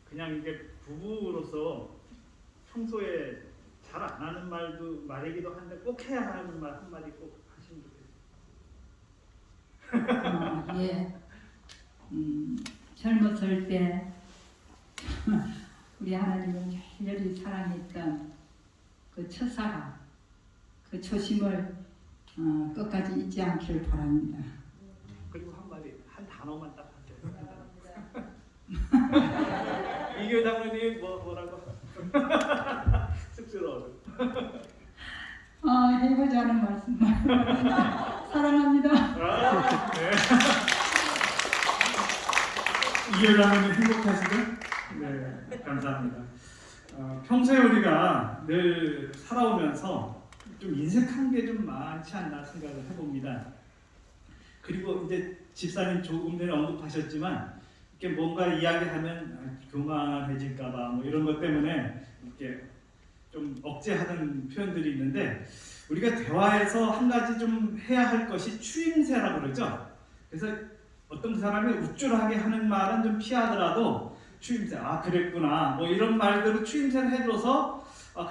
그냥 이게 부부로서 평소에 잘 안 하는 말이기도 한데 꼭 해야 하는 말 한마디 꼭 하시면 좋겠어요. 예. 젊었을 때 우리 하나님을 열렬히 사랑했던 그 첫사랑, 그 초심을 끝까지 잊지 않기를 바랍니다. 그리고 한마디, 한 단어만 딱 하세요. 이교 장로님 뭐라고? 쑥스러워서. 해보자는 말씀. 사랑합니다. 네. 이교 장로님 행복하시죠? 네, 감사합니다. 평소에 우리가 늘 살아오면서 좀 인색한 게 좀 많지 않나 생각을 해봅니다. 그리고 이제 집사님 조금 전에 언급하셨지만 이렇게 뭔가 이야기하면 교만해질까봐 뭐 이런 것 때문에 이렇게 좀 억제하는 표현들이 있는데 우리가 대화에서 한 가지 좀 해야 할 것이 추임새라고 그러죠. 그래서 어떤 사람이 우쭐하게 하는 말은 좀 피하더라도 추임새, 그랬구나 뭐 이런 말대로 추임새를 해줘서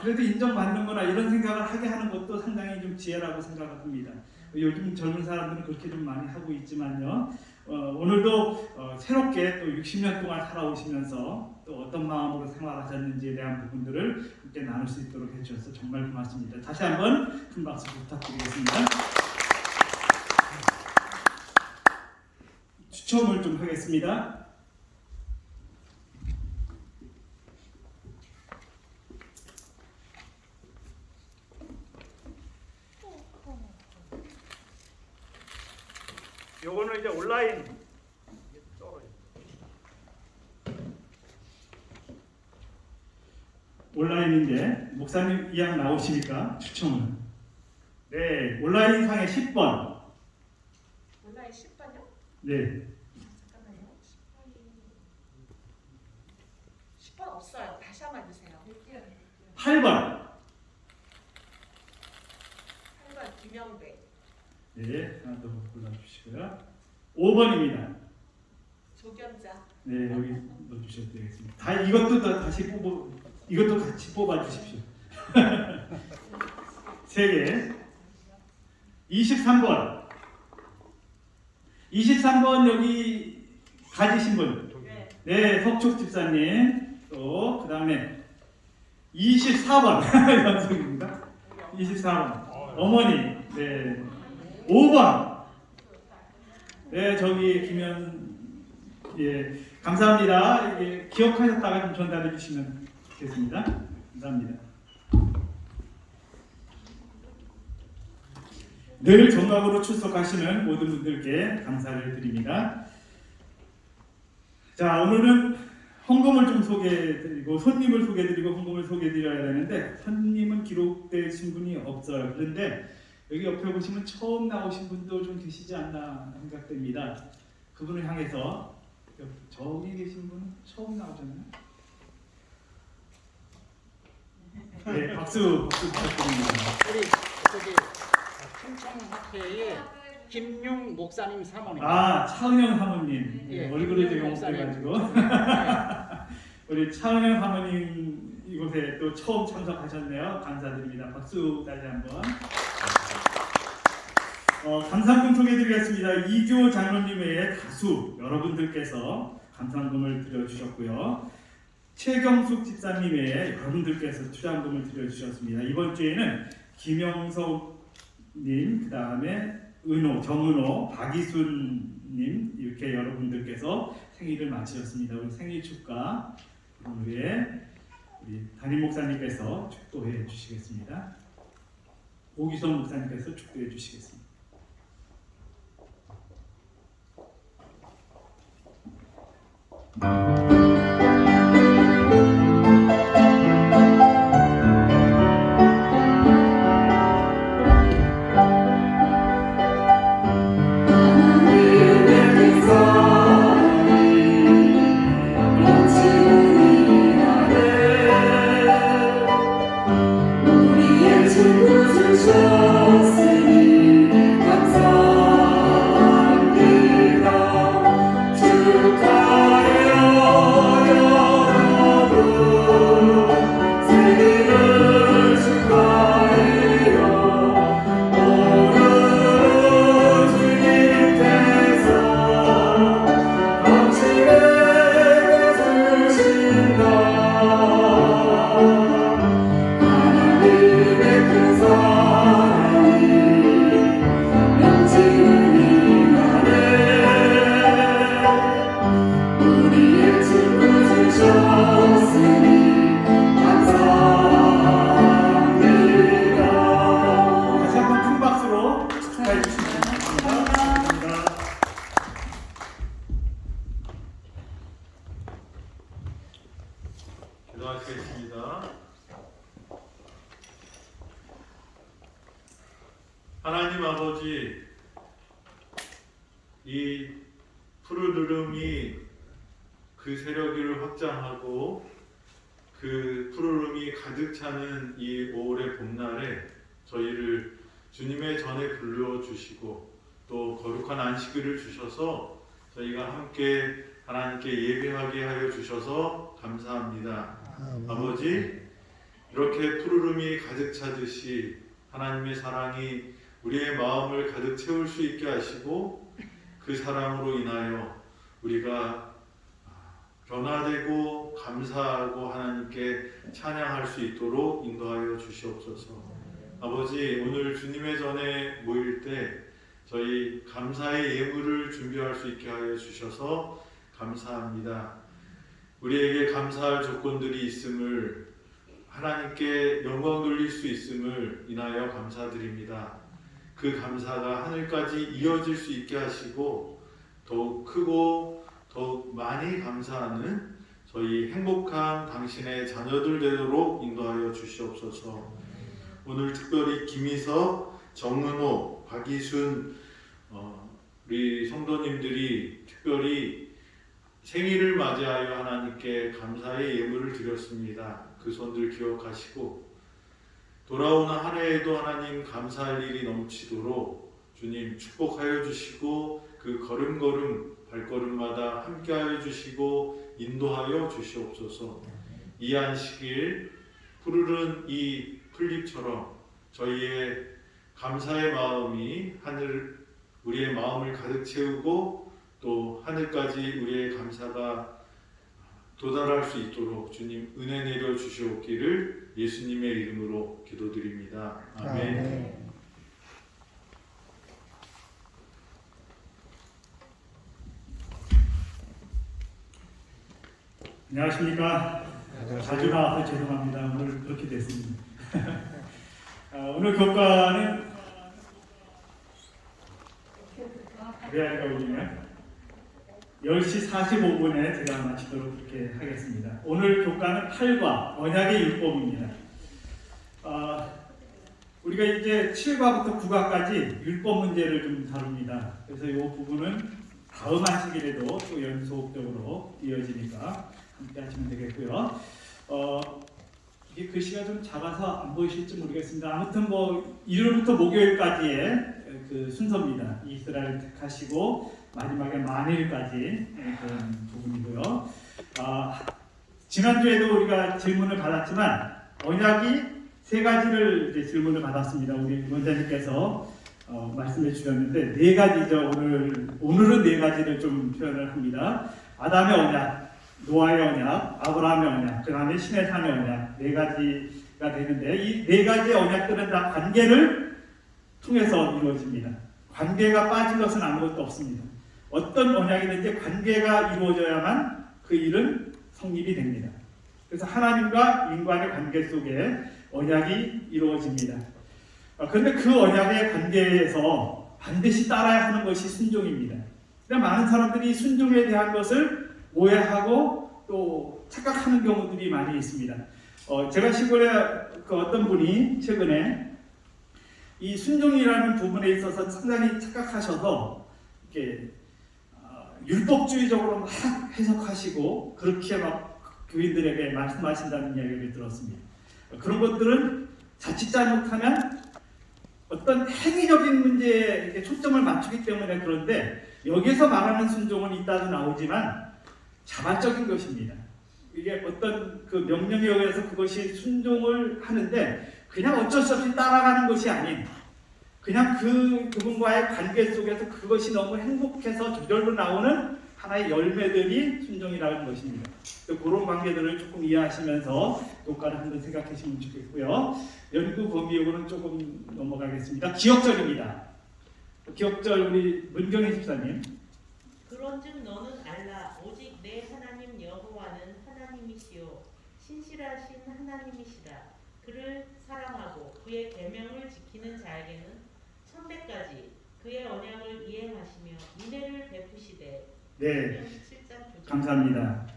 그래도 인정받는구나 이런 생각을 하게 하는 것도 상당히 좀 지혜라고 생각을 합니다. 요즘 젊은 사람들은 그렇게 좀 많이 하고 있지만요. 오늘도 새롭게 또 60년 동안 살아오시면서 또 어떤 마음으로 생활하셨는지에 대한 부분들을 함께 나눌 수 있도록 해주셔서 정말 고맙습니다. 다시 한번 큰 박수 부탁드리겠습니다. 추첨을 좀 하겠습니다. 요거는 이제 온라인 온라인인데 목사님 이왕 나오시니까 추첨을. 네, 온라인 상에 10번. 온라인 10번요? 네. 잠깐만요. 10번 없어요. 다시 한번 주세요. 8번. 8번 김영배. 네, 하나 더 골라주시고요. 5번입니다. 조견자. 네, 여기 넣어주셔도 되겠습니다. 이것도 이것도 같이 뽑아주십시오. 3개. 23번. 23번 여기 가지신 분. 네, 석촉 집사님. 또 그 다음에 24번 연속입니다. 24번 어머니. 네. 5번. 네, 저기 김현. 예, 감사합니다. 이게 기억하셨다가 좀 전달해 주시면 좋겠습니다. 감사합니다. 늘 정각으로 출석하시는 모든 분들께 감사를 드립니다. 자, 오늘은 헌금을 좀 소개해드리고 손님을 소개해드리고 헌금을 소개해드려야 되는데 손님은 기록되신 분이 없어요. 그런데 여기 옆에 보시면 처음 나오신 분도 좀 계시지 않나 생각됩니다. 그분을 향해서 저기 계신 분은 처음 나오셨나요? 네, 박수 부탁드립니다. 우리 저기 충청학회의 김용 목사님 사모님. 차은영 사모님. 예, 얼굴이 되게 목사님. 엉뚱해가지고 우리 차은영 사모님 이곳에 또 처음 참석하셨네요. 감사드립니다. 박수 다시 한번. 감상금 소개해드리겠습니다. 이교 장로님 외에 다수 여러분들께서 감상금을 드려주셨고요. 최경숙 집사님 외에 여러분들께서 투자금을 드려주셨습니다. 이번 주에는 김영석님, 그 다음에 정은호, 박이순님 이렇게 여러분들께서 생일을 마치셨습니다. 우리 생일 축하 후에 우리 담임 목사님께서 축도해 주시겠습니다. 오기성 목사님께서 축도해 주시겠습니다. 축하해요. 우리의 친구 주셨으니 감사합니다. 다시 한번 큰 박수로 축하해 주시기 바랍니다. 감사합니다. 기도하시겠습니다. 하나님 아버지, 이 푸르름이 그 세력을 확장하고 그 푸르름이 가득 차는 이 5월의 봄날에 저희를 주님의 전에 불러주시고 또 거룩한 안식일을 주셔서 저희가 함께 하나님께 예배하게 하여 주셔서 감사합니다. 아버지, 이렇게 푸르름이 가득 차듯이 하나님의 사랑이 우리의 마음을 가득 채울 수 있게 하시고 그 사랑으로 인하여 우리가 변화되고 감사하고 하나님께 찬양할 수 있도록 인도하여 주시옵소서. 아버지, 오늘 주님의 전에 모일 때 저희 감사의 예물을 준비할 수 있게 하여 주셔서 감사합니다. 우리에게 감사할 조건들이 있음을, 하나님께 영광 돌릴 수 있음을 인하여 감사드립니다. 그 감사가 하늘까지 이어질 수 있게 하시고 더욱 크고 더욱 많이 감사하는 저희 행복한 당신의 자녀들 되도록 인도하여 주시옵소서. 오늘 특별히 김희석, 정은호, 박이순 우리 성도님들이 특별히 생일을 맞이하여 하나님께 감사의 예물을 드렸습니다. 그 손들 기억하시고 돌아오는 한 해에도 하나님 감사할 일이 넘치도록 주님 축복하여 주시고 그 걸음걸음 발걸음마다 함께하여 주시고 인도하여 주시옵소서. 이 안식일 푸르른 이 풀잎처럼 저희의 감사의 마음이 우리의 마음을 가득 채우고 또 하늘까지 우리의 감사가 도달할 수 있도록 주님 은혜 내려 주시옵기를 예수님의 이름으로 기도드립니다. 아멘. 안녕하십니까. 자주 나와서 죄송합니다. 오늘 그렇게 됐습니다. 오늘 교과는 레아가 오시면 10시 45분에 제가 마치도록 그렇게 하겠습니다. 오늘 교과는 8과 언약의 율법입니다. 우리가 이제 7과부터 9과까지 율법 문제를 좀 다룹니다. 그래서 이 부분은 다음 안식일에도 또 연속적으로 이어지니까 함께 하시면 되겠고요. 이게 글씨가 좀 작아서 안 보이실지 모르겠습니다. 아무튼 뭐 일요일부터 목요일까지의 그 순서입니다. 이스라엘 택하시고 마지막에 만일까지 그런 부분이고요. 지난주에도 우리가 질문을 받았지만 언약이 세 가지를 이제 질문을 받았습니다. 우리 원장님께서 말씀해 주셨는데 네 가지죠. 오늘은 네 가지를 좀 표현을 합니다. 아담의 언약, 노아의 언약, 아브라함의 언약, 그 다음에 신의 산의 언약 네 가지가 되는데 이 네 가지의 언약들은 다 관계를 통해서 이루어집니다. 관계가 빠진 것은 아무것도 없습니다. 어떤 언약이든지 관계가 이루어져야만 그 일은 성립이 됩니다. 그래서 하나님과 인간의 관계 속에 언약이 이루어집니다. 그런데 그 언약의 관계에서 반드시 따라야 하는 것이 순종입니다. 그런데 많은 사람들이 순종에 대한 것을 오해하고 또 착각하는 경우들이 많이 있습니다. 제가 시골에 그 어떤 분이 최근에 이 순종이라는 부분에 있어서 상당히 착각하셔서 이렇게 율법주의적으로 막 해석하시고 그렇게 막 교인들에게 말씀하신다는 이야기를 들었습니다. 그런 것들은 자칫 잘못하면 어떤 행위적인 문제에 초점을 맞추기 때문에 그런데 여기서 말하는 순종은 이따도 나오지만 자발적인 것입니다. 이게 어떤 그 명령에 의해서 그것이 순종을 하는데 그냥 어쩔 수 없이 따라가는 것이 아닌 그냥 그분과의 관계 속에서 그것이 너무 행복해서 저절로 나오는 하나의 열매들이 순종이라는 것입니다. 그런 관계들을 조금 이해하시면서 교과를 한번 생각하시면 좋겠고요. 연구 범위로는 조금 넘어가겠습니다. 기억절입니다. 기억절 우리 문경희 집사님. 그런즉 너는 알라 오직 내 신실하신 하나님이시라. 그를 사랑하고 그의 계명을 지키는 자에게는 천대까지 그의 언약을 이행하시며 인애를 베푸시되. 네, 7장 9절. 감사합니다.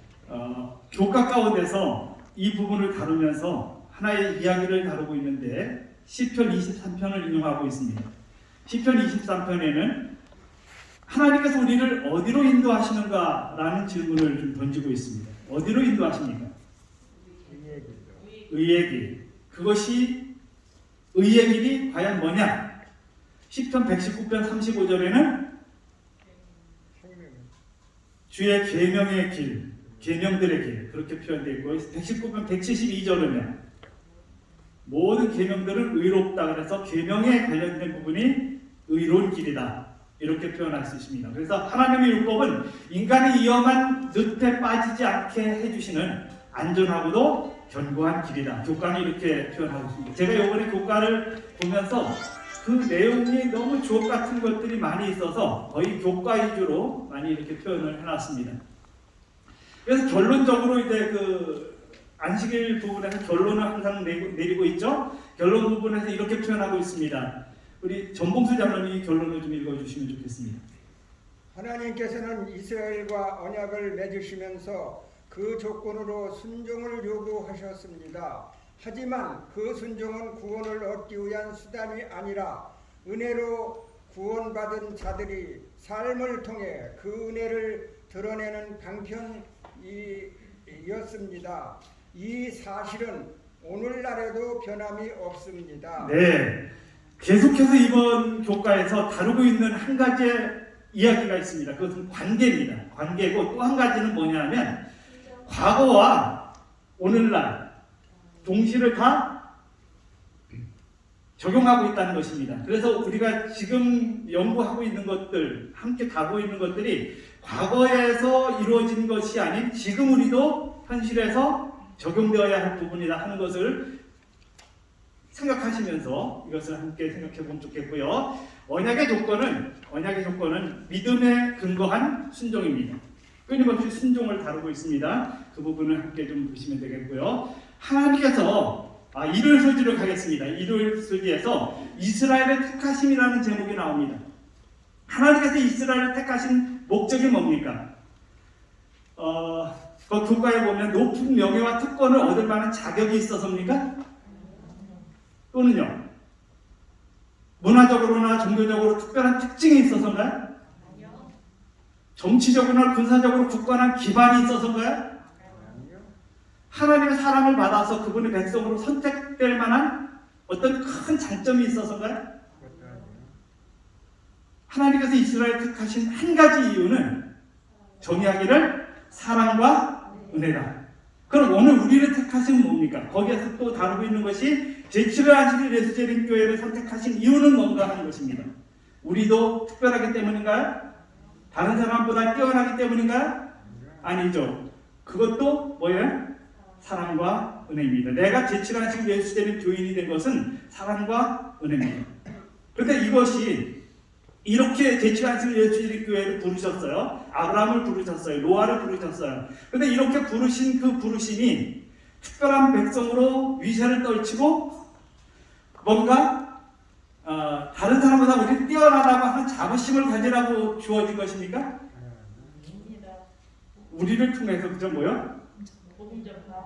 교과 가운데서 이 부분을 다루면서 하나의 이야기를 다루고 있는데 시편 23편을 인용하고 있습니다. 시편 23편에는 하나님께서 우리를 어디로 인도하시는가라는 질문을 좀 던지고 있습니다. 어디로 인도하십니까? 의의 길. 그것이 의의 길이 과연 뭐냐? 시편 119편 35절에는 주의 계명의 길, 계명들의 길 그렇게 표현되어 있고 119편 172절은요. 모든 계명들은 의롭다 그래서 계명에 관련된 부분이 의로운 길이다 이렇게 표현할 수 있습니다. 그래서 하나님의 율법은 인간이 위험한 늪에 빠지지 않게 해주시는 안전하고도 견고한 길이다. 교과는 이렇게 표현하고 있습니다. 제가 이번에 교과를 보면서 그 내용이 너무 주옥 같은 것들이 많이 있어서 거의 교과 위주로 많이 이렇게 표현을 해놨습니다. 그래서 결론적으로 이제 그 안식일 부분에서 결론을 항상 내리고 있죠. 결론 부분에서 이렇게 표현하고 있습니다. 우리 전봉수 장로님이 결론을 좀 읽어주시면 좋겠습니다. 하나님께서는 이스라엘과 언약을 맺으시면서 그 조건으로 순종을 요구하셨습니다. 하지만 그 순종은 구원을 얻기 위한 수단이 아니라 은혜로 구원받은 자들이 삶을 통해 그 은혜를 드러내는 방편이었습니다. 이 사실은 오늘날에도 변함이 없습니다. 네, 계속해서 이번 교과에서 다루고 있는 한 가지의 이야기가 있습니다. 그것은 관계입니다. 관계고 또 한 가지는 뭐냐면 과거와 오늘날 동시를 다 적용하고 있다는 것입니다. 그래서 우리가 지금 연구하고 있는 것들, 함께 다루고 있는 것들이 과거에서 이루어진 것이 아닌 지금 우리도 현실에서 적용되어야 할 부분이다 하는 것을 생각하시면서 이것을 함께 생각해 보면 좋겠고요. 언약의 조건은 믿음에 근거한 순종입니다. 끊임없이 순종을 다루고 있습니다. 그 부분을 함께 좀 보시면 되겠고요. 하나님께서 일요일 소지로 가겠습니다. 일요일 소지에서 이스라엘의 택하심이라는 제목이 나옵니다. 하나님께서 이스라엘을 택하신 목적이 뭡니까? 그 교과에 보면 높은 명예와 특권을 얻을 만한 자격이 있어서입니까? 또는요? 문화적으로나 종교적으로 특별한 특징이 있어서인가요? 정치적으로나 군사적으로 굳건한 기반이 있어서인가요? 하나님의 사랑을 받아서 그분의 백성으로 선택될 만한 어떤 큰 장점이 있어서인가요? 하나님께서 이스라엘 택하신 한 가지 이유는 정의하기를 사랑과 은혜다. 그럼 오늘 우리를 택하신 뭡니까? 거기에서 또 다루고 있는 것이 제7회 안식일 예수재림 교회를 선택하신 이유는 뭔가 하는 것입니다. 우리도 특별하기 때문인가요? 다른 사람보다 뛰어나기 때문인가요? 아니죠. 그것도 뭐예요? 사랑과 은혜입니다. 내가 제7회 안식일 예수재림 교인이 된 것은 사랑과 은혜입니다. 그런데 이것이 이렇게 제7회 안식일 예수재림 교회를 부르셨어요. 아브라함을 부르셨어요. 노아를 부르셨어요. 그런데 이렇게 부르신 그 부르심이 특별한 백성으로 위세를 떨치고 뭔가 다른 사람보다 우리 뛰어나다고 하는 자부심을 가지라고 주어진 것입니까? 우리를 통해서 그저 뭐요?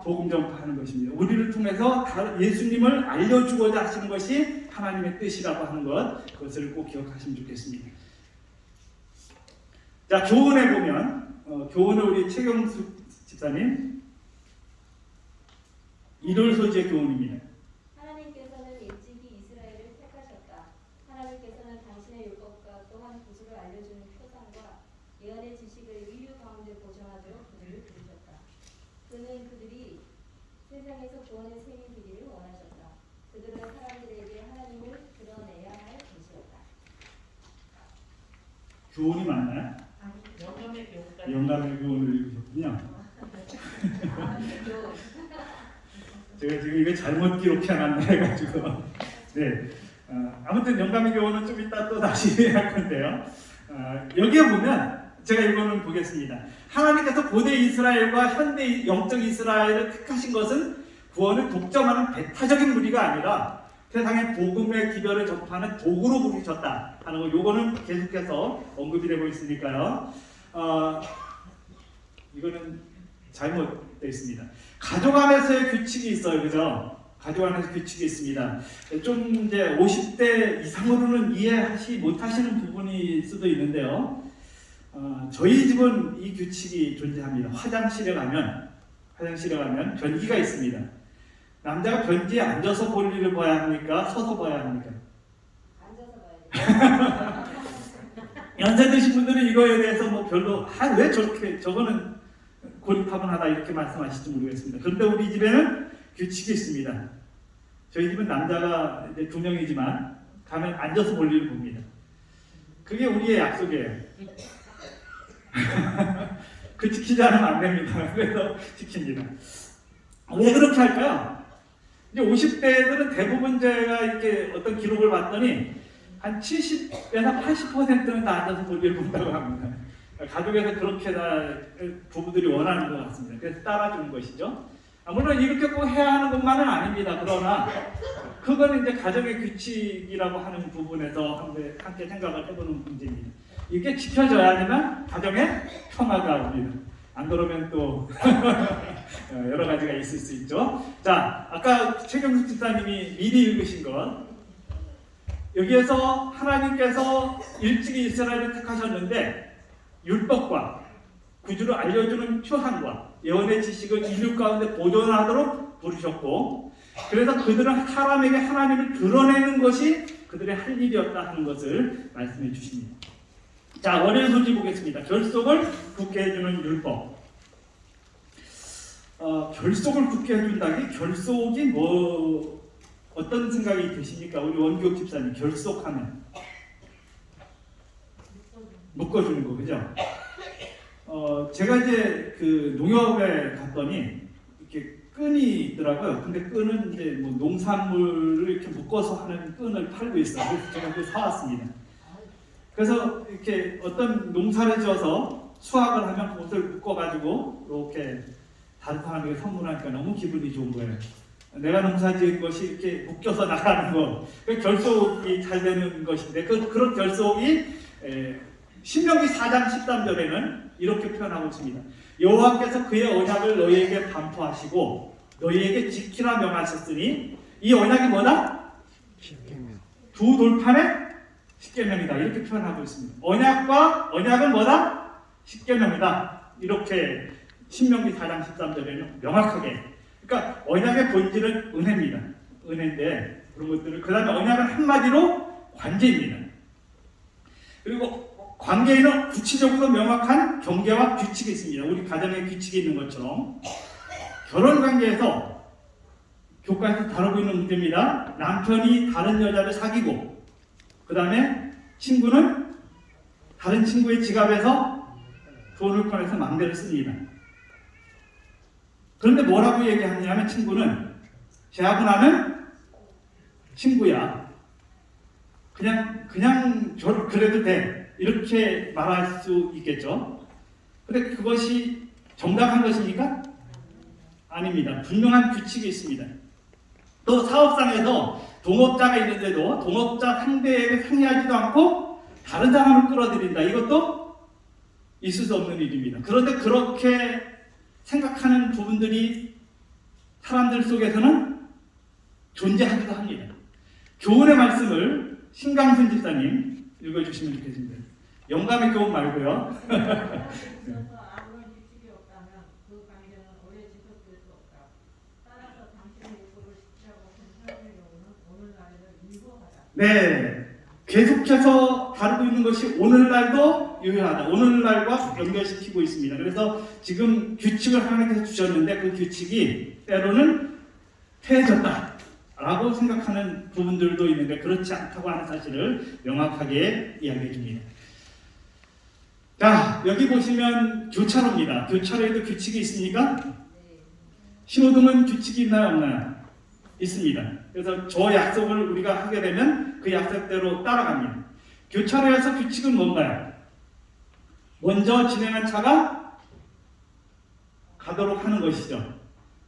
복음 전파하는 것입니다. 우리를 통해서 예수님을 알려주고자 하시는 것이 하나님의 뜻이라고 하는 것, 그것을 꼭 기억하시면 좋겠습니다. 자, 교훈에 보면 교훈을 우리 최경수 집사님 일요일 소지의 교훈입니다. 하나님께서는 일찍이 이스라엘을 택하셨다. 하나님께서는 당신의 율법과 또한 구주를 알려주는 표상과 예언의 지식을 인류 가운데 보존하도록 그들을 부르셨다. 그는 그들이 세상에서 구원의 셈이 되기를 원하셨다. 그들은 사람들에게 하나님을 드러내야 할 것이었다. 교훈이 맞나요? 영감의 교훈을 읽으셨군요. 제가 지금 이거 잘못 기록해놨나 해가지고 네, 아무튼 영감의 교훈은 좀 이따 또 다시 할 건데요. 여기에 보면 제가 이거는 보겠습니다. 하나님께서 고대 이스라엘과 현대 영적 이스라엘을 택하신 것은 구원을 독점하는 배타적인 무리가 아니라 세상의 복음의 기별을 접하는 도구로 부르셨다 하는 거, 요거는 계속해서 언급이 되고 있으니까요. 이거는 잘못되어 있습니다. 가족 안에서의 규칙이 있어요, 그죠? 가족 안에서 규칙이 있습니다. 좀 이제 50대 이상으로는 이해하시 못하시는 부분일 수도 있는데요. 저희 집은 이 규칙이 존재합니다. 화장실에 가면 변기가 있습니다. 남자가 변기에 앉아서 볼 일을 봐야 합니까? 서서 봐야 합니까? 앉아서 봐야 돼요. 연세 드신 분들은 이거에 대해서 뭐 별로 왜 저렇게 저거는 고리타분하다 이렇게 말씀하실지 모르겠습니다. 그런데 우리 집에는 규칙이 있습니다. 저희 집은 남자가 이제 2명이지만 가면 앉아서 볼 일을 봅니다. 그게 우리의 약속이에요. 그 지키지 않으면 안 됩니다. 그래서 지킵니다. 왜 그렇게 할까요? 이제 50대들은 대부분 제가 이렇게 어떤 기록을 봤더니 한 70에서 80%는 다 앉아서 볼 일을 본다고 합니다. 가족에서 그렇게 다 부부들이 원하는 것 같습니다. 그래서 따라주는 것이죠. 물론 이렇게 꼭 해야 하는 것만은 아닙니다. 그러나 그건 이제 가정의 규칙이라고 하는 부분에서 함께 생각을 해보는 문제입니다. 이게 지켜져야지만 가정의 평화가 옵니다. 안 그러면 또 여러 가지가 있을 수 있죠. 자, 아까 최경숙 집사님이 미리 읽으신 것, 여기에서 하나님께서 일찍이 이스라엘을 택하셨는데 율법과 구주를 알려주는 표상과 예언의 지식을 인류 가운데 보존하도록 부르셨고, 그래서 그들은 사람에게 하나님을 드러내는 것이 그들의 할 일이었다 하는 것을 말씀해 주십니다. 자, 원의 소지 보겠습니다. 결속을 굳게 해주는 율법. 결속을 굳게 해준다기, 결속이 뭐 어떤 생각이 드십니까? 우리 원기옥 집사님, 결속하면 묶어주는 거, 그죠? 제가 이제 그 농협에 갔더니 이렇게 끈이 있더라고요. 근데 끈은 이제 뭐 농산물을 이렇게 묶어서 하는 끈을 팔고 있어요. 그래서 제가 그걸 사왔습니다. 그래서 이렇게 어떤 농사를 지어서 수확을 하면 그것을 묶어가지고 이렇게 다른 사람에게 선물하니까 너무 기분이 좋은 거예요. 내가 농사 지은 것이 이렇게 묶여서 나가는 거, 그 결속이 잘 되는 것인데, 그런 결속이 신명기 4장 13절에는 이렇게 표현하고 있습니다. 여호와께서 그의 언약을 너희에게 반포하시고 너희에게 지키라 명하셨으니 이 언약이 뭐다? 두 돌판의 십계명이다. 이렇게 표현하고 있습니다. 언약은 뭐다? 십계명이다. 이렇게 신명기 4장 13절에는 명확하게. 그러니까 언약의 본질은 은혜입니다. 은혜인데 그런 것들을, 그 다음에 언약은 한마디로 관계입니다. 그리고 관계에는 구체적으로 명확한 경계와 규칙이 있습니다. 우리 가정에 규칙이 있는 것처럼 결혼 관계에서 교과에서 다루고 있는 문제입니다. 남편이 다른 여자를 사귀고 그 다음에 친구는 다른 친구의 지갑에서 돈을 꺼내서 마음대로 씁니다. 그런데 뭐라고 얘기하냐면 친구는 제하고 나는 친구야. 그냥 그래도 돼. 이렇게 말할 수 있겠죠. 근데 그것이 정당한 것입니까? 아닙니다. 분명한 규칙이 있습니다. 또 사업상에서 동업자가 있는데도 동업자 상대에게 상의하지도 않고 다른 사람을 끌어들인다. 이것도 있을 수 없는 일입니다. 그런데 그렇게 생각하는 부분들이 사람들 속에서는 존재하기도 합니다. 교훈의 말씀을 신강순 집사님 읽어주시면 좋겠습니다. 영감의 교훈 말고요. 그래서 아무런 규칙이 없다면 그 관계는 오래 지속될 수 없다. 따라서 당신의 욕구를 지키라고 하는 경우는 오늘날에는 유효하다. 네, 계속해서 다루고 있는 것이 오늘날도 유효하다. 오늘날과 연결시키고 있습니다. 그래서 지금 규칙을 하나님께서 주셨는데 그 규칙이 때로는 퇴해졌다 라고 생각하는 부분들도 있는데 그렇지 않다고 하는 사실을 명확하게 이야기해 줍니다. 자, 여기 보시면 교차로입니다. 교차로에도 규칙이 있습니까? 신호등은 규칙이 있나요, 없나요? 있습니다. 그래서 저 약속을 우리가 하게 되면 그 약속대로 따라갑니다. 교차로에서 규칙은 뭔가요? 먼저 진행한 차가 가도록 하는 것이죠.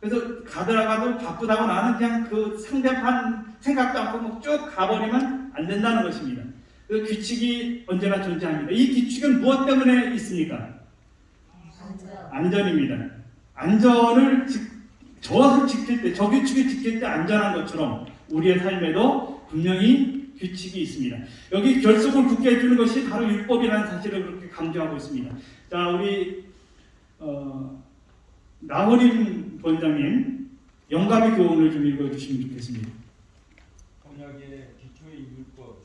그래서 가더라도 바쁘다고 나는 그냥 그 상대편 생각도 않고 쭉 가버리면 안 된다는 것입니다. 그 규칙이 언제나 존재합니다. 이 규칙은 무엇 때문에 있습니까? 안전입니다. 안전을 저것을 지킬 때, 저 규칙을 지킬 때 안전한 것처럼 우리의 삶에도 분명히 규칙이 있습니다. 여기 결속을 굳게 해주는 것이 바로 율법이라는 사실을 그렇게 강조하고 있습니다. 자, 우리 나호림 본장님 영감의 교훈을 좀 읽어주시면 좋겠습니다. 언약의 기초의 율법,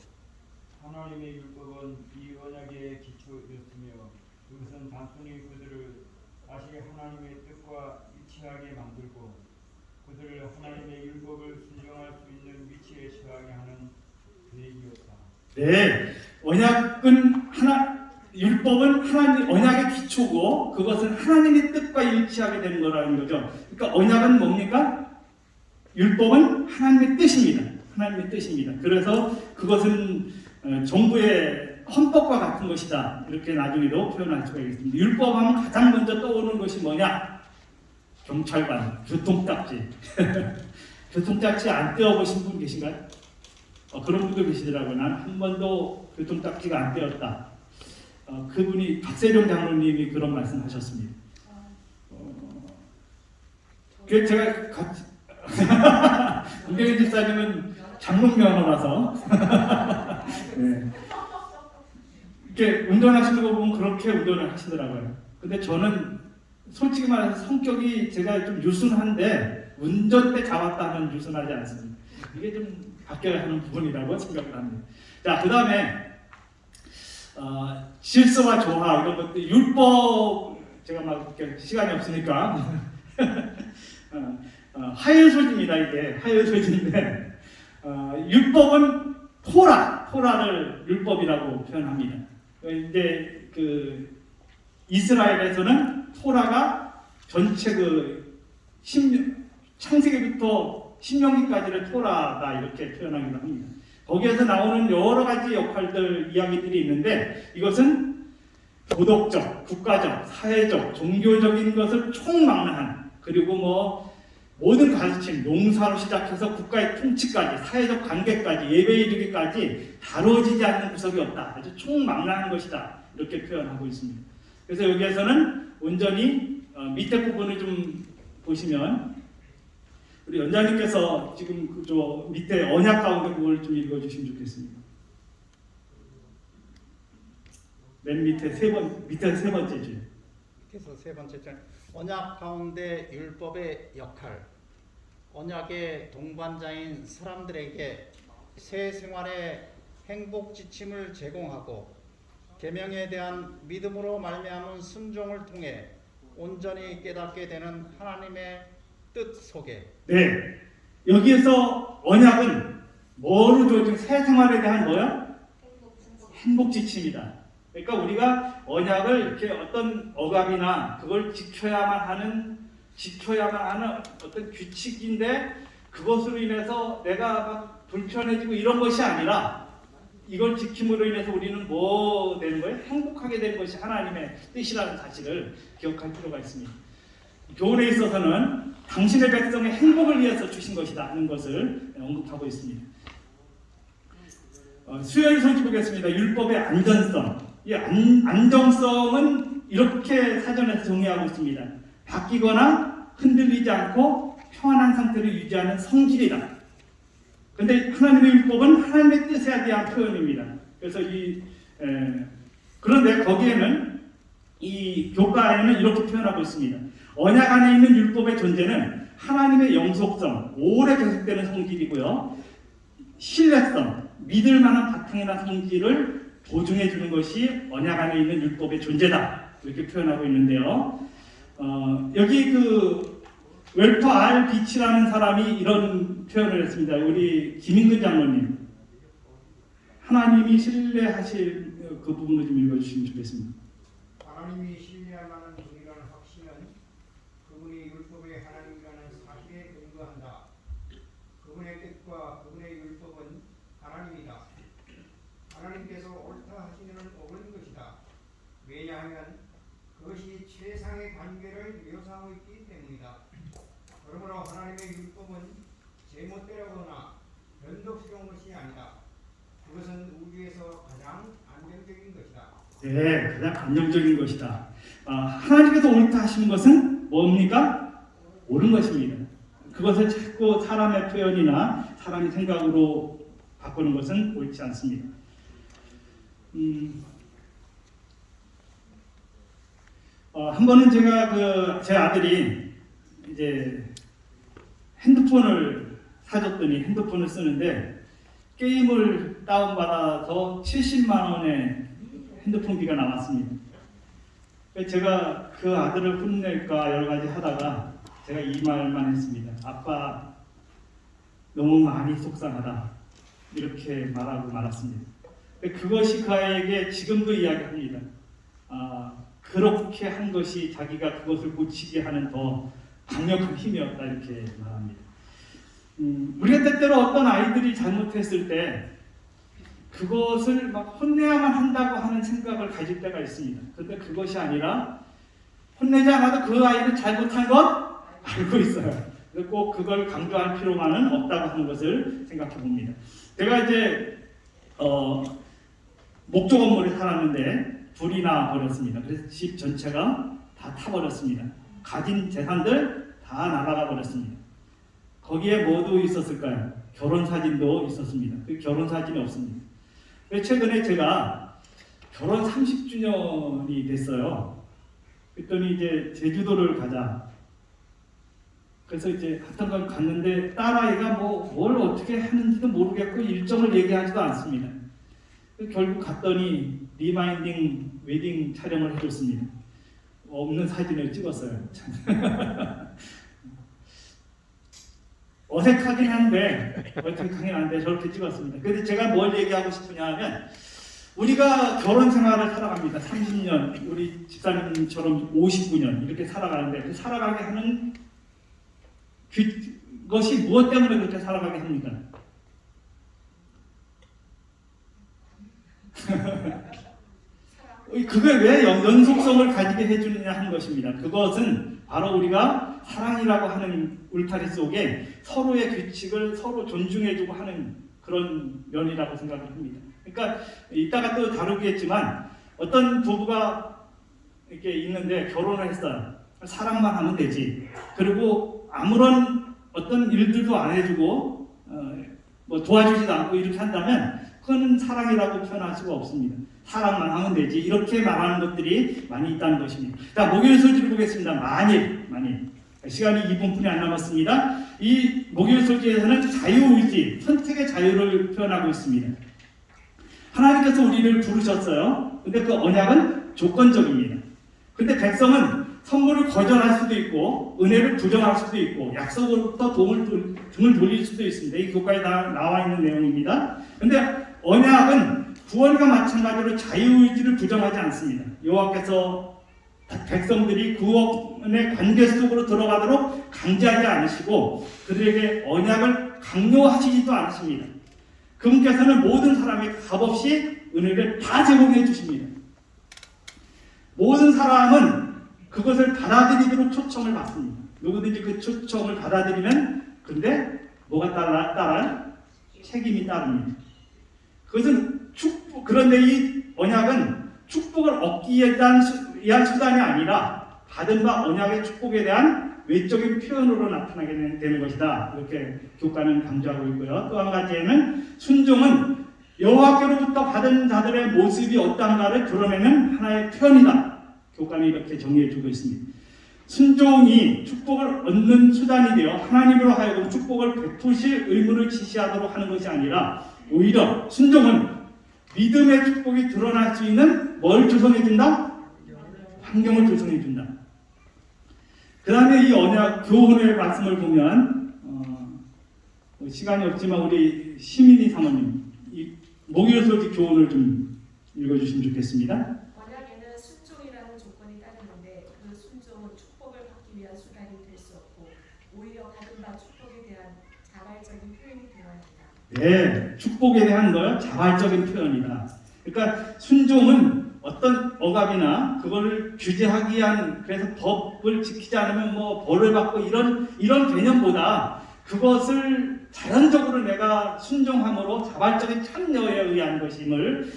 하나님의 율법은 이 언약의 기초였으며 그것은 단순히 그들을 다시 하나님의 뜻과 일치하게 만들고 그들을 하나님의 율법을 순종할 수 있는 위치에 처하게 하는 계획이었다. 네, 율법은 하나님 언약의 기초고 그것은 하나님의 뜻과 일치하게 되는 거라는 거죠. 그러니까 언약은 뭡니까? 율법은 하나님의 뜻입니다. 하나님의 뜻입니다. 그래서 그것은 정부의 헌법과 같은 것이다. 이렇게 나중에도 표현할 수가 있습니다. 율법하면 가장 먼저 떠오르는 것이 뭐냐? 경찰관, 교통딱지. 교통딱지 안 떼어보신 분 계신가요? 그런 분도 계시더라고요. 난 한 번도 교통딱지가 안 떼었다. 그분이 박세룡 장로님이 그런 말씀하셨습니다. 그 제가 같이 김경희 집사님은 장롱 면허라서 네. 이렇게 운전하시는 거 보면 그렇게 운전을 하시더라고요. 근데 저는 솔직히 말해서 성격이 제가 좀 유순한데 운전대 잡았다 하면 유순하지 않습니다. 이게 좀 바뀌어야 하는 부분이라고 생각을 합니다. 자, 그 다음에 질서와 조화 이런 것들 율법 제가 막 시간이 없으니까 하율소지입니다. 이게 하율소지인데 율법은 토라를 율법이라고 표현합니다. 이제 그 이스라엘에서는 토라가 전체 그 창세기부터 신명기까지를 토라다 이렇게 표현하기도 합니다. 거기에서 나오는 여러 가지 역할들, 이야기들이 있는데 이것은 도덕적, 국가적, 사회적, 종교적인 것을 총망라한 그리고 모든 가르침, 농사로 시작해서 국가의 통치까지, 사회적 관계까지, 예배에 이르기까지 다뤄지지 않는 구석이 없다. 아주 총망라한 것이다. 이렇게 표현하고 있습니다. 그래서 여기에서는 온전히 밑에 부분을 좀 보시면 우리 연장님께서 지금 저 밑에 언약 가운데 그걸 좀 읽어주시면 좋겠습니다. 맨 밑에 세 번째 줄. 그래서 세 번째 줄. 언약 가운데 율법의 역할. 언약의 동반자인 사람들에게 새 생활의 행복 지침을 제공하고 계명에 대한 믿음으로 말미암은 순종을 통해 온전히 깨닫게 되는 하나님의 뜻 속에. 네, 여기에서 언약은 뭐로 주어진 새 생활에 대한 뭐야? 행복 지침이다. 그러니까 우리가 언약을 이렇게 어떤 어감이나 그걸 지켜야만 하는 어떤 규칙인데 그것으로 인해서 내가 막 불편해지고 이런 것이 아니라 이걸 지킴으로 인해서 우리는 뭐 되는 거예요? 행복하게 되는 것이 하나님의 뜻이라는 사실을 기억할 필요가 있습니다. 교훈에 있어서는 당신의 백성의 행복을 위해서 주신 것이다 하는 것을 언급하고 있습니다. 수요일 소지 보겠습니다. 율법의 안전성. 이 안정성은 이렇게 사전에서 정의하고 있습니다. 바뀌거나 흔들리지 않고 평안한 상태를 유지하는 성질이다. 근데 하나님의 율법은 하나님의 뜻에 대한 표현입니다. 그래서 그런데 거기에는 이 교과에는 이렇게 표현하고 있습니다. 언약 안에 있는 율법의 존재는 하나님의 영속성, 오래 계속되는 성질이고요. 신뢰성, 믿을 만한 바탕이나 성질을 보증해 주는 것이 언약 안에 있는 율법의 존재다. 이렇게 표현하고 있는데요. 여기 그 웰터 R 비치라는 사람이 이런 표현을 했습니다. 우리 김인근 장로님. 하나님이 신뢰하실 그 부분을 좀 읽어주시면 좋겠습니다. 하나님이 신뢰할 만한 분이라는 확신은 그분이 율법의 하나님이라는 사실에 근거한다. 그분의 뜻과 그분의 율법은 하나님이다. 하나님께서 옳다 하시면 옳은 것이다. 왜냐하면 왜냐하면 그것이 최상의 관계를 묘사하고 있기 때문이다. 그러므로 하나님의 율법은 제멋대로거나 변덕스러운 것이 아니다. 그것은 우주에서 가장 안정적인 것이다. 네, 가장 안정적인 것이다. 하나님께서 옳다 하신 것은 뭡니까? 옳은 것입니다. 그것을 자꾸 사람의 표현이나 사람의 생각으로 바꾸는 것은 옳지 않습니다. 한 번은 제 아들이 이제 핸드폰을 사줬더니 핸드폰을 쓰는데 게임을 다운받아서 70만 원의 핸드폰비가 나왔습니다. 제가 그 아들을 혼낼까 여러 가지 하다가 제가 이 말만 했습니다. 아빠 너무 많이 속상하다. 이렇게 말하고 말았습니다. 그것이 그 아이에게 지금도 이야기합니다. 그렇게 한 것이 자기가 그것을 고치게 하는 더 강력한 힘이었다 이렇게 말합니다. 우리가 때때로 어떤 아이들이 잘못했을 때 그것을 막 혼내야만 한다고 하는 생각을 가질 때가 있습니다. 그런데 그것이 아니라 혼내지 않아도 그 아이는 잘못한 것 알고 있어요. 꼭 그걸 강조할 필요만은 없다고 하는 것을 생각해 봅니다. 제가 이제 목조 건물에 살았는데 불이 나 버렸습니다. 그래서 집 전체가 다 타버렸습니다. 가진 재산들 다 날아가 버렸습니다. 거기에 뭐도 있었을까요? 결혼 사진도 있었습니다. 그 결혼 사진이 없습니다. 최근에 제가 결혼 30주년이 됐어요. 그랬더니 이제 제주도를 가자. 그래서 이제 하여튼 걸 갔는데 딸아이가 뭘 어떻게 하는지도 모르겠고 일정을 얘기하지도 않습니다. 결국 갔더니 리마인딩 웨딩 촬영을 해줬습니다. 없는 사진을 찍었어요. 어색하긴 한데 저렇게 찍었습니다. 그래서 제가 뭘 얘기하고 싶으냐 하면 우리가 결혼 생활을 살아갑니다. 30년, 우리 집사님처럼 59년 이렇게 살아가는데 그 살아가게 하는 그것이 무엇 때문에 그렇게 살아가게 합니까? 그게 왜 연속성을 가지게 해주느냐 하는 것입니다. 그것은 바로 우리가 사랑이라고 하는 울타리 속에 서로의 규칙을 서로 존중해주고 하는 그런 면이라고 생각을 합니다. 그러니까 이따가 또 다루겠지만 어떤 부부가 이렇게 있는데 결혼을 했어요. 사랑만 하면 되지. 그리고 아무런 어떤 일들도 안 해주고 도와주지도 않고 이렇게 한다면 그거는 사랑이라고 표현할 수가 없습니다. 사랑만 하면 되지. 이렇게 말하는 것들이 많이 있다는 것입니다. 자, 목요일 소지를 보겠습니다. 만일. 시간이 2분뿐이 안 남았습니다. 이 목요일 소지에서는 자유의지, 선택의 자유를 표현하고 있습니다. 하나님께서 우리를 부르셨어요. 근데 그 언약은 조건적입니다. 근데 백성은 선물을 거절할 수도 있고 은혜를 부정할 수도 있고 약속으로부터 등을 돌릴 수도 있습니다. 이 교과에 나와 있는 내용입니다. 근데 언약은 구원과 마찬가지로 자유의지를 부정하지 않습니다. 여호와께서 백성들이 구원의 관계 속으로 들어가도록 강제하지 않으시고 그들에게 언약을 강요하시지도 않으십니다. 그분께서는 모든 사람에게 값없이 은혜를 다 제공해 주십니다. 모든 사람은 그것을 받아들이도록 초청을 받습니다. 누구든지 그 초청을 받아들이면 근데 뭐가 따라 책임이 따릅니다. 그것은 그런데 이 언약은 축복을 얻기 위한 수단이 아니라 받은 바 언약의 축복에 대한 외적인 표현으로 나타나게 되는 것이다. 이렇게 교과는 강조하고 있고요. 또 한 가지에는 순종은 여호와께로부터 받은 자들의 모습이 어떠한가를 드러내는 하나의 표현이다. 교과는 이렇게 정리해주고 있습니다. 순종이 축복을 얻는 수단이 되어 하나님으로 하여금 축복을 베푸실 의무를 지시하도록 하는 것이 아니라 오히려 순종은 믿음의 축복이 드러날 수 있는 뭘 조성해준다? 환경을 조성해준다. 그 다음에 이 언약 교훈의 말씀을 보면 시간이 없지만 우리 시민이 사모님 이 목요일 소지 교훈을 좀 읽어주시면 좋겠습니다. 언약에는 순종이라는 조건이 따르는데 그 순종은 축복을 받기 위한 수단이 될 수 없고 오히려 받은 바 축복에 대한 자발적인 표현이 되어야 한다. 네, 축복에 대한 거요 자발적인 표현이다. 그러니까 순종은 어떤 억압이나 그걸 규제하기 위한 그래서 법을 지키지 않으면 뭐 벌을 받고 이런 개념보다 그것을 자연적으로 내가 순종함으로 자발적인 참여에 의한 것임을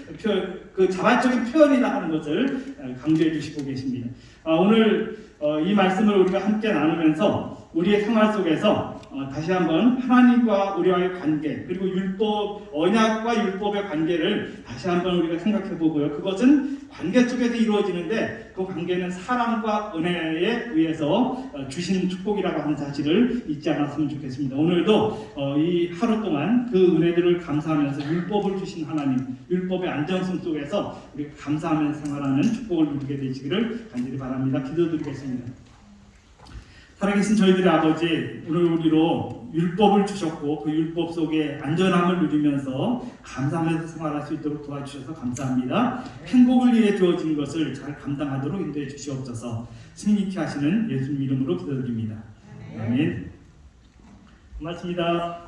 그 자발적인 표현이다 하는 것을 강조해 주시고 계십니다. 오늘 이 말씀을 우리가 함께 나누면서 우리의 생활 속에서 다시 한번 하나님과 우리와의 관계 그리고 율법, 언약과 율법의 관계를 다시 한번 우리가 생각해 보고요. 그것은 관계 속에서 이루어지는데 그 관계는 사랑과 은혜에 의해서 주신 축복이라고 하는 사실을 잊지 않았으면 좋겠습니다. 오늘도 이 하루 동안 그 은혜들을 감사하면서 율법을 주신 하나님, 율법의 안정성 속에서 우리가 감사하면서 생활하는 축복을 누리게 되시기를 간절히 바랍니다. 기도드리겠습니다. 살아계신 저희들의 아버지, 오늘 우리로 율법을 주셨고 그 율법 속에 안전함을 누리면서 감사하면서 생활할 수 있도록 도와주셔서 감사합니다. 행복을 위해 주어진 것을 잘 감당하도록 인도해 주시옵소서. 승리케 하시는 예수님 이름으로 기도드립니다. 아멘. 고맙습니다.